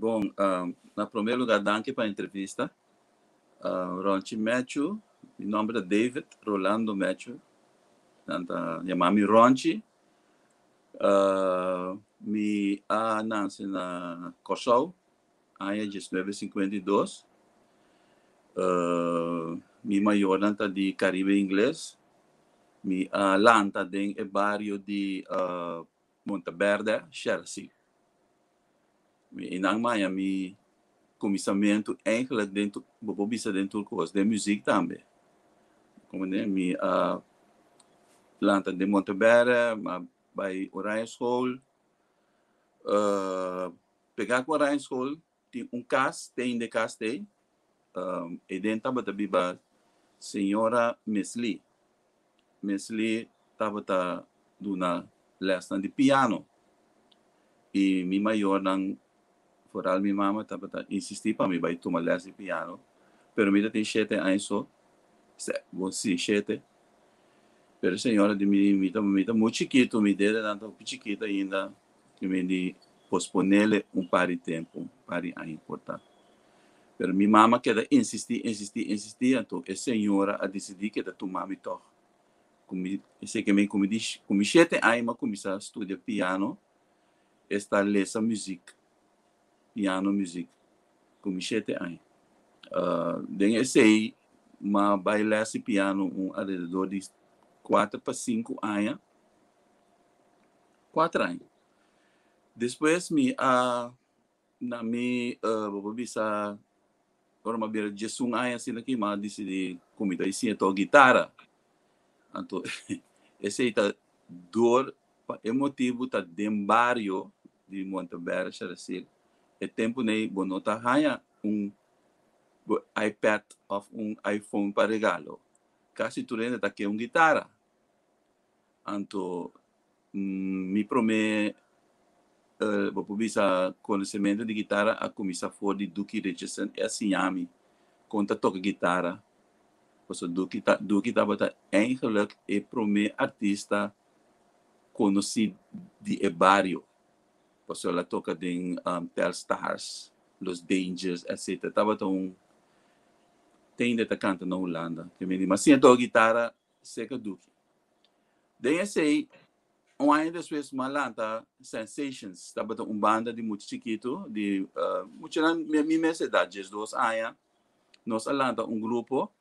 Bom, na primeiro lugar, danke para a entrevista. Ronchi Matthew, meu nome é David Rolando Matthew. Chamami Ronchi. Me nasci na Kosovo, ano de 1952. Mi maior nanta de Caribe inglês. Mi lanta den e barrio de Monteverde, Chelsea. Inang maya mi comissamento eigenlijk dentro bobisa dentro curso de muziek também. Como né mi lanta de Monteverde, ma by Orion School. Pegar com Orion School tem cas, tem de cas tem. E dentro tava biba senhora Miss Lee. Miss Lee tava duna lesson de piano. E mi maior nang foral mi mama tava insistir para mi vai tomar lesson de piano. Pero mi tem 7 anos só. Você 7. Pero senhora de mi tá muito chiquito, mi dele tanto chiquita ainda que me de posponer par de tempo, par de anos importante. Pero mi mama queda insistir, então a senhora a decidir que tomar mi toch. Sei que me como 7 anos ma começar a estudar piano, esta lesa música, piano música, com 7 anos. Daí sei ma bailar esse piano alrededor de 4 para 5 anos. 4 anos. Depois na mi vou bisa agora beira de um ano assim aqui mas decidi comigo aí sim a guitarra. Então esse tá dor emotivo tá dentro barrio de Monteverde, Chelsea. É tempo nem bonota haya iPad ou iPhone para regalo. Quase tudo ainda tá aqui guitarra. Então me promete vou bisa conhecimento de guitarra a começar for de Duke Richardson e assim ami conta toca guitarra. Porque Duke tava eigenlijk e primeiro artista conhecido de barrio. Porque ela toca em Telstars, Los Dangers, etc. Tava tem de canta na Holanda. Mas sim toca guitarra seca Duke. Daí esse ano depois malanta Sensations, estava banda de muito chiquito, de muito na minha idade, 2 anos. Nós alanta grupo.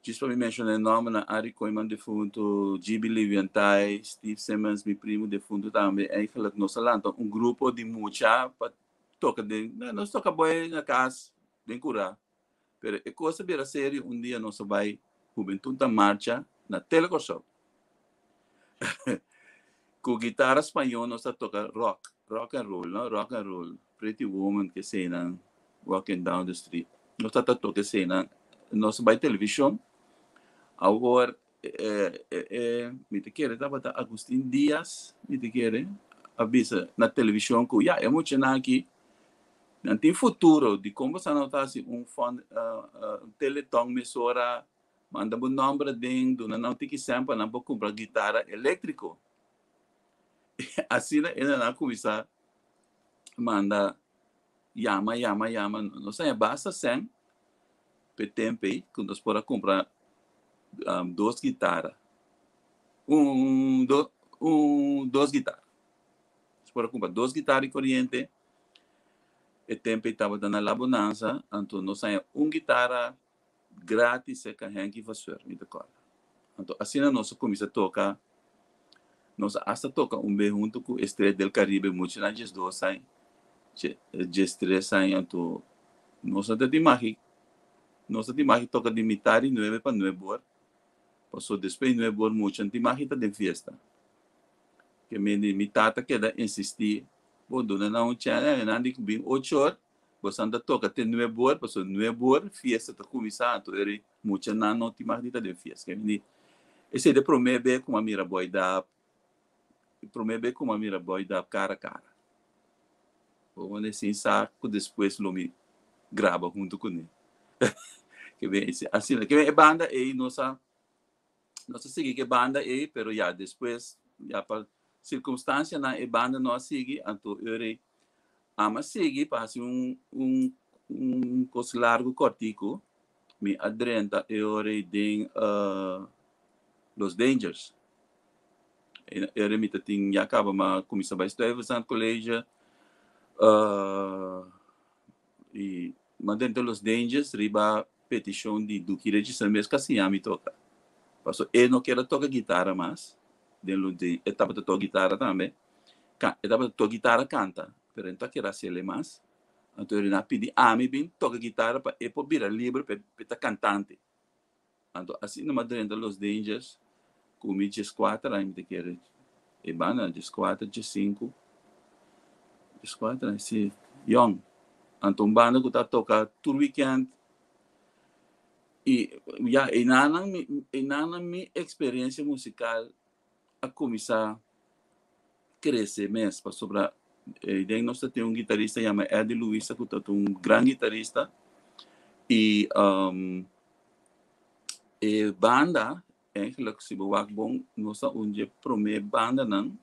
Just para me mencionar o nome na Ari Koyman defunto, G.B. Leviantai, Steve Simmons, meu primo defunto também. Eigenlijk nós alanta grupo de mucha para tocar nós toca boi na casa, bem curar. Pero é coisa bem sério, dia nós vai juventude marcha na Telecorso. Com guitarra espanhola nós toca rock and roll, no? Rock and roll, Pretty Woman que cena, Walking Down the Street. Nós toca cena, nós vai televisão. Agora me te quer tava Agustin Dias, me te quer avisa na televisão que é muito na aqui. Não tem futuro de como se não tá assim teleton emissora manda um número dentro, não tem que sempre não pode comprar guitarra elétrico. Assim ele não começa manda llama, não sei basta sem tempo quando nós podemos comprar 2 guitarras. 2 guitarras. Nós podemos comprar 2 guitarras de corrente. E tempo estava dando a bonança, então nós temos guitarra grátis que a gente faz me decora. Então assim nós começamos a tocar. Nós hasta toca bem junto com Estrela del Caribe, muito na just 2 anos. Just 3 anos, então nós até de mágica. Nós até de mágica toca de metade 9 para 9 horas. Passou depois 9 horas muito, de mágica de festa. Que me tata queda insistir. Bom, dona não tinha, não digo bem 8 horas. Você anda toca até 9 horas, passou 9 horas, festa está começando, então ele muito não de mágica de festa. Esse é de prometer com a mira boy da cara a cara. Vamos assim saco depois lo me grava junto com ele. Que bem assim, que bem banda aí nossa sigue que banda aí, pero já depois já para circunstância na banda nós sigue, então ele Ama sigue, passa coisa largo cortico, me adrenta eu reading Los Dangers. Eu remita ting já acaba, mas começa a estudar no colégio, e mas dentro Los Dangers, riba petição de do que registrar mesmo que assim a me toca. Passou, eu não quero tocar guitarra mais, dentro de etapa de tocar guitarra também, etapa de tocar guitarra canta, pero então quero ser mais. Então ele não pedi a mim bem toca guitarra para eu poder livre para estar cantante. Então assim no dentro Los Dangers, comi just 4 anos de querer. E bana just 4, just 5, just 4 assim, young. Então banda que está toca todo weekend. E já e nana minha experiência musical a começar a crescer mesmo para sobrar. Daí nós temos guitarrista chamado Eddie Luisa, que é grande guitarrista. E banda, eigenlijk se bewak bom, nós onde primeira banda não,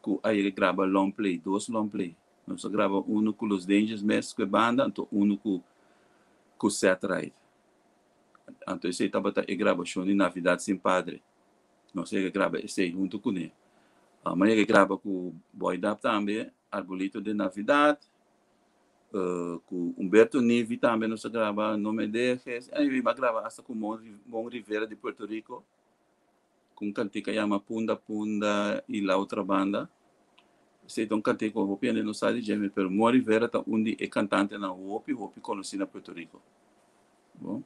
que aí grava long play, 2 long play. Nós grava com Los Dangers mesmo que banda, então com Set Right. Então esse estava a gravação de Navidade Sem Padre. Nós grava esse junto com ele. Mas ele grava com Boy Dap também, Arbolito de Navidade, com Humberto Nivi também nós grava Nome Dejes. Aí vai gravar hasta com Mon Rivera de Puerto Rico, com cantica chama Punda Punda e la outra banda. Esse é cantica com Hopi, não sabe de mas Mon Rivera tá onde é cantante na Hopi conhecido na Puerto Rico. Bom,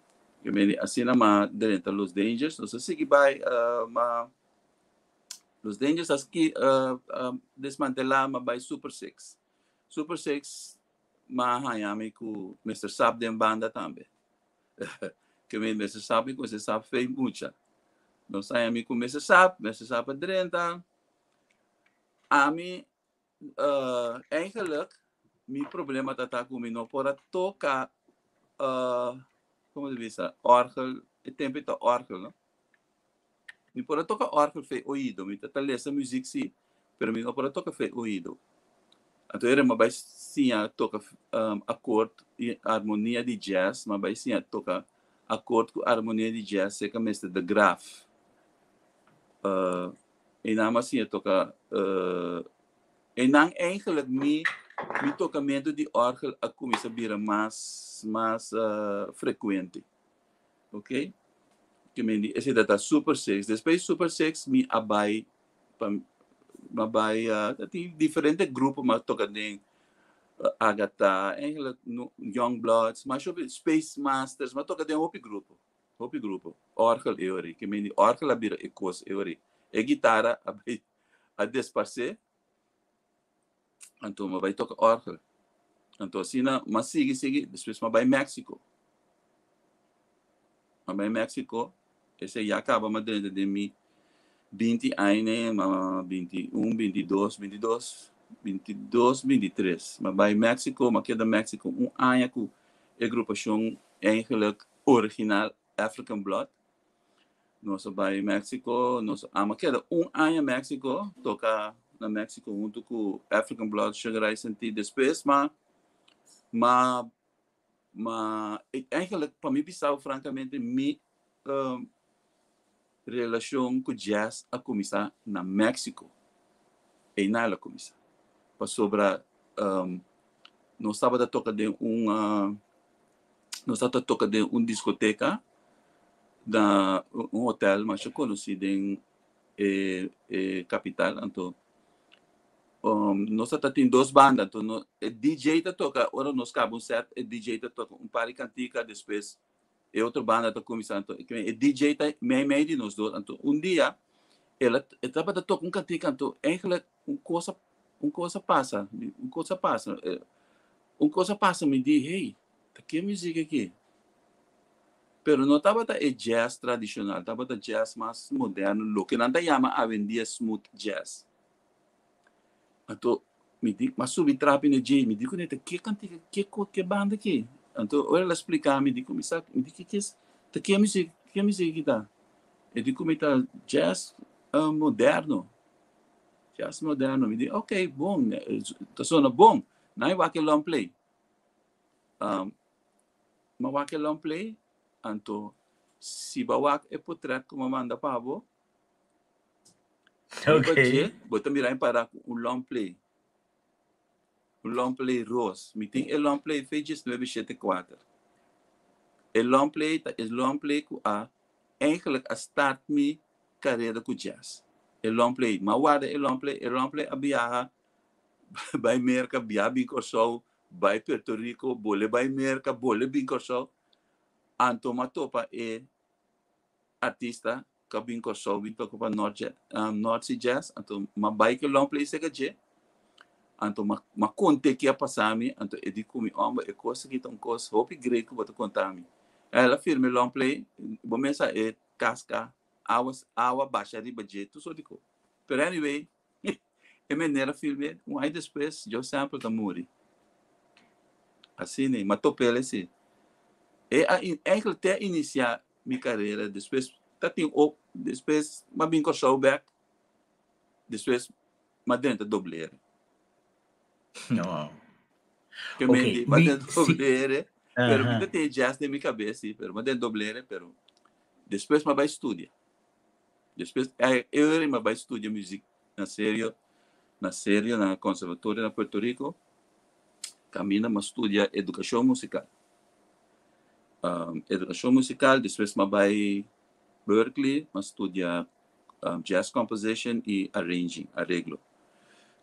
assim na dentro Los Dangers, nós seguimos vai Los Dangers aqui desmantelar mas vai Super Six. Super Six mahayami com Mr. Sab de banda também. Que Mr. Sab com Mr. Sab fez muita. Nós saímos com Mr. Sab adrenta. A mim eigenlijk meu problema está com não para tocar como se diz, orgel, o tempo está orgel, não? Me para tocar orgel fez ouído, me tá lessa música sim, pero me não para tocar fez ouído. Então era uma base sim a tocar acorde e harmonia de jazz, mas base sim a tocar acorde com harmonia de jazz, seca mesmo de Graf. E não assim a tocar e não eigenlijk me tocamento de orgel a começar a virar mais frequente, ok? Que me esse data Super Six, depois Super Six me abai tem diferentes grupos mas toca de Agatha, eigenlijk Young Bloods, mas sobre Space Masters, mas toca de Hopi grupo, orgel euri, que me orgel a vira ecos euri, e guitarra a despace. Então, vai tocar orgel. Então, assim, mas sigue, depois vai México. Vai México, esse já acaba, mas dentro de mim, 20 anos, 21, 22, 23. Mas vai México, mas que da México, ano com a agrupação eigenlijk original African Blood. Nós vai México, mas que da ano México, toca na México junto com African Blood, chegará a sentir depois, mas eigenlijk para mim pensava francamente minha relação com jazz a começar na México e na ela começar para sobrar nós estava a tocar de discoteca da hotel mas eu conheci em capital então nós temos 2 bandas, então o DJ toca, ora nós acabamos certo, o DJ toca par de cantica, depois outra banda está começando, o DJ está meio de nós dois, então dia ela estava a tocar cantica, então eigenlijk coisa passa, me diz, hey, que música aqui? Pero não estava jazz tradicional, estava jazz mais moderno, lo que não chama a vendia smooth jazz. Então, me diz, mas subi trap no J, me diz, que cantica, que banda aqui? Então, ela explicar, me diz, que música que tá? Eu digo, como está jazz moderno. Me diz, ok, bom, tá soando bom. Na wake long play. Ma wake long play, anto si ba wak e portret como manda pavo. Okay. Bota mirar para un long play. Un long play rose. Mi ting e long play fejes 974. E long play is long play ku a eigenlijk a start mi carreira ku jazz. E long play, ma wade e long play abiaha bij Amerika, bia binko so, bij Puerto Rico, bole bij Amerika, bole binko so. Anto matopa e artista ka binko so, binko pa North Sea Jazz, anto ma bij ke long play sega je. Anto ma conte que a passami, anto edi kumi omba e coisa que tão coisa, hopi greco bota contami. Ela firme long play, bomesa e casca, água baixa riba je, tu só dico. Pero anyway, e menera filme, aí depois, eu sample da muri. Assim, né, mas topele assim. E eigenlijk até iniciar minha carreira, depois, tá tem op, depois, ma binko showback, depois, ma dentro dobleira. No. Que Okay. ma dentro dobleira, pero Ajá. me tem jazz na minha cabeça, pero ma dentro dobleira, pero depois ma vai estudar. Depois, eu ma vai estudar música na sério, na conservatório na Puerto Rico, caminha ma estudia educação musical. Educação musical, depois ma vai Berkeley, ma estudia jazz composition e arranging, arreglo.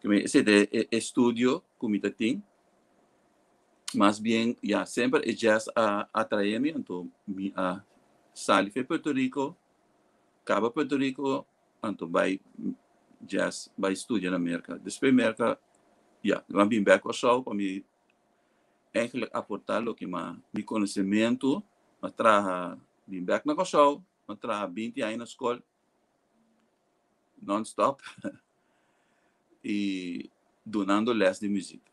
Esse é estudio como está tem, mas bem, já sempre é jazz atrai-me, então me sali para Puerto Rico, acaba Puerto Rico, então vai jazz, vai estudar na América. Depois América, já, mas bem back ao show para me eigenlijk aportar o que meu conhecimento, mas traga bem back na show, mas traga 20 anos na escola, non-stop. E donando les de música.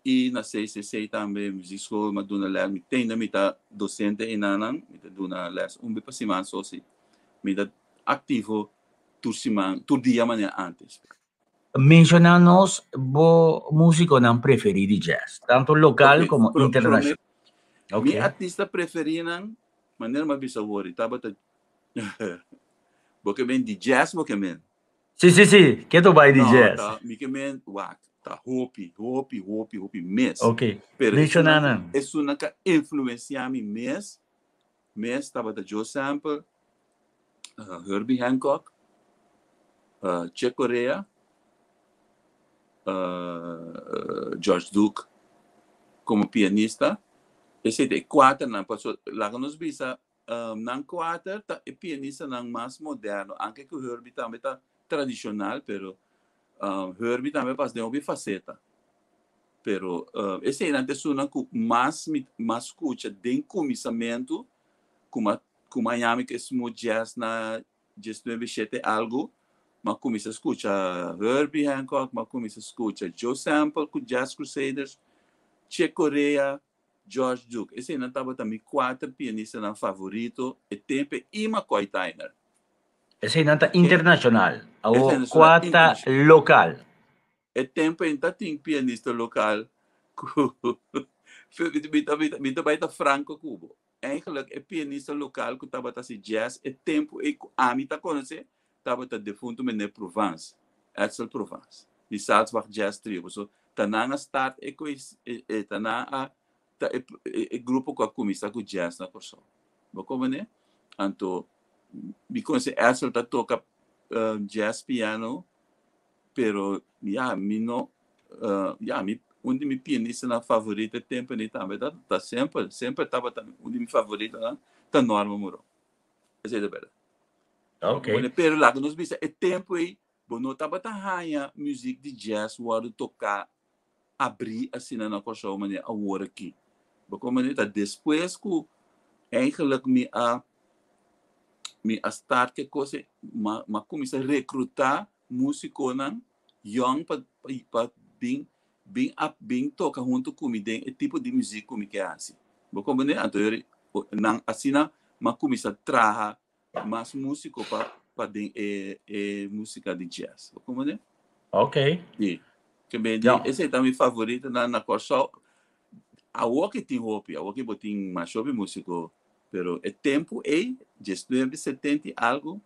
E na CCC também, música escola, mas dona les, me tem me tá docente em nanan, me tá dona les, bem para semana só se, me tá ativo tur semana, tur dia manhã antes. Mencionanos bo músico não preferido de jazz, tanto local como internacional. Mi artista preferido, maneira mais bisawori, tava tá, porque bem de jazz, porque bem. Sim. Que tu vai de jazz? Tá, mi que bem, wak, tá, hopi, mes. Ok. Pero Mencionanan. es una que influencia mi mes estaba de Joe Sample, Herbie Hancock, Chick Corea, George Duke como pianista. Esse de quatro, não passou, lá nos visa, não quatro, tá é pianista não mais moderno, aunque que o Herbie também tá tradicional, pero Herbie também faz de uma faceta. Pero esse é antes uma que mais escuta de começamento, como a Miami que é smooth jazz na jazz 97 algo, mas começa a escutar Herbie Hancock, mas começa a escutar Joe Sample com Jazz Crusaders, Chick Corea, George Duke. Esse não estava também quatro pianistas na favorito, e tempo e McCoy Tyner. Esse não tá internacional, ou Esse quatro local. E tempo ainda tem pianista local, me também tá Franco Cubo. Eigenlijk é pianista local que estava tá se jazz, e tempo e a mim tá conhece, estava tá defunto mené Provence, Edsel Provence, de Salzburg Jazz Trio. So tá na start e tá na grupo que começa com jazz na corso. Bo como né? Anto me conhece Edsel tá toca jazz piano, pero mi onde me pianista na favorita tempo nem também tá sempre tava onde me favorita lá tá Norma Muro. Essa é a verdade. Ok. Pero lá nos bisa é tempo aí, não tava tá raia música de jazz o tocar abrir assim na coisa maneira a hora aqui. Como né tá depois que eigenlijk me start que coisa ma começa a recrutar músico não young para bem toca junto comigo o tipo de música como que é assim. Como né anterior não assim na ma começa a trazer mais músico para música de jazz. Como né? Ok. E Que bem, Ja. esse é meu favorito na corso. A walk tem hope, a walk botin mais sobre músico, pero é tempo é 1970 algo.